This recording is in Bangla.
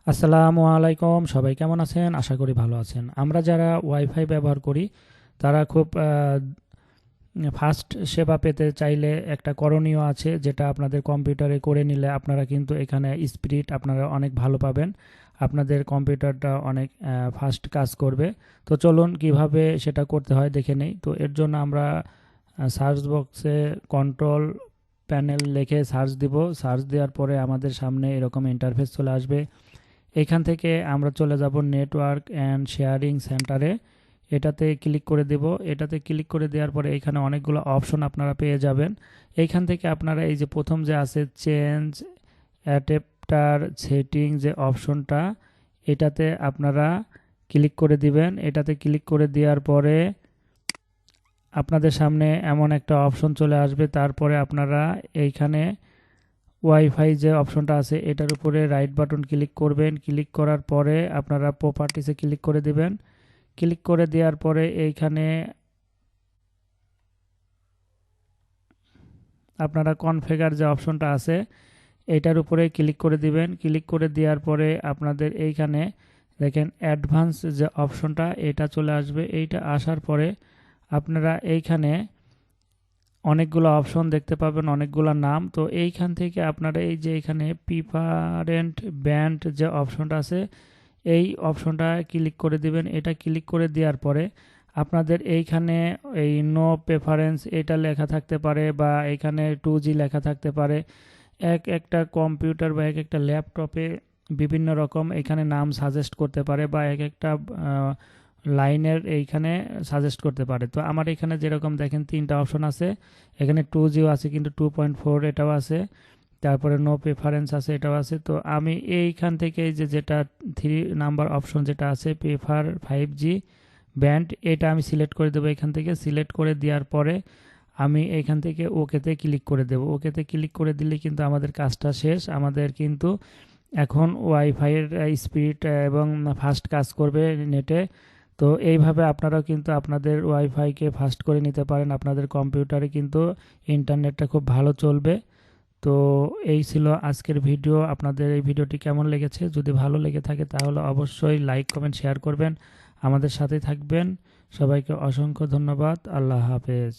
আসসালামু আলাইকুম, সবাই কেমন আছেন? আশা করি ভালো আছেন। আমরা যারা ওয়াইফাই ব্যবহার করি তারা খুব ফাস্ট সেবা পেতে চাইলে একটা করণীয় আছে, যেটা আপনাদের কম্পিউটারে করে নিলে আপনারা কিন্তু এখানে স্পিড আপনারা অনেক ভালো পাবেন। আপনাদের কম্পিউটারটা অনেক ফাস্ট কাজ করবে। তো চলুন কিভাবে সেটা করতে হয় দেখে নেই। তো এর জন্য আমরা সার্চ বক্সে কন্ট্রোল প্যানেল লিখে সার্চ দিব। সার্চ দেওয়ার পরে আমাদের সামনে এরকম ইন্টারফেস চলে আসবে। এখান থেকে আমরা চলে যাব নেটওয়ার্ক অ্যান্ড শেয়ারিং সেন্টারে। এটাতে ক্লিক করে দেব। এটাতে ক্লিক করে দেওয়ার পরে এখানে অনেকগুলো অপশন আপনারা পেয়ে যাবেন। এইখান থেকে আপনারা এই যে প্রথম যে আছে চেঞ্জ অ্যাডাপ্টার সেটিং যে অপশনটা, এটাতে আপনারা ক্লিক করে দিবেন। এটাতে ক্লিক করে দেওয়ার পরে আপনাদের সামনে এমন একটা অপশন চলে আসবে। তারপরে আপনারা এইখানে ওয়াইফাই যে অপশনটা আছে এটার উপরে রাইট বাটন ক্লিক করবেন। ক্লিক করার পরে আপনারা প্রপার্টিসে ক্লিক করে দিবেন। ক্লিক করে দেওয়ার পরে এইখানে আপনারা কনফিগার যে অপশনটা আছে এটার উপরে ক্লিক করে দিবেন। ক্লিক করে দেওয়ার পরে আপনাদের এইখানে দেখেন অ্যাডভান্স যে অপশনটা এটা চলে আসবে। এইটা আসার পরে আপনারা এইখানে অনেকগুলো অপশন দেখতে পাবেন, অনেকগুলো নাম। তো এইখান থেকে আপনারা এই যে এখানে প্রিফারেন্ট ব্যান্ড যে অপশনটা আছে এই অপশনটা ক্লিক করে দিবেন। এটা ক্লিক করে দেওয়ার পরে আপনাদের এইখানে এই নো প্রেফারেন্স এটা লেখা থাকতে পারে, বা এখানে 2G লেখা থাকতে পারে। এক একটা কম্পিউটার বা এক একটা ল্যাপটপে বিভিন্ন রকম এখানে নাম সাজেস্ট করতে পারে, বা এক একটা লাইনের এইখানে সাজেস্ট করতে পারে। তো আমার এখানে যেরকম দেখেন 3টা অপশন আছে, এখানে 2Gও আছে কিন্তু 2.4 এটাও আছে, তারপরে নো প্রেফারেন্স আছে এটাও আছে। তো আমি এইখান থেকে এই যে যেটা 3 নাম্বার অপশন যেটা আছে প্রেফার 5G ব্যান্ড, এটা আমি সিলেক্ট করে দেবো। এখান থেকে সিলেক্ট করে দেওয়ার পরে আমি এইখান থেকে ওকেতে ক্লিক করে দেবো। ওকেতে ক্লিক করে দিলে কিন্তু আমাদের কাজটা শেষ। আমাদের কিন্তু এখন ওয়াইফাইয়ের স্পিড এবং ফাস্ট কাজ করবে নেটে। তো এইভাবে আপনারাও কিন্তু আপনাদের ওয়াইফাইকে ফাস্ট করে নিতে পারেন। আপনাদের কম্পিউটারে কিন্তু ইন্টারনেটটা খুব ভালো চলবে। তো এই ছিল আজকের ভিডিও। আপনাদের এই ভিডিওটি কেমন লেগেছে? যদি ভালো লেগে থাকে তাহলে অবশ্যই লাইক কমেন্ট শেয়ার করবেন, আমাদের সাথেই থাকবেন। সবাইকে অসংখ্য ধন্যবাদ। আল্লাহ হাফেজ।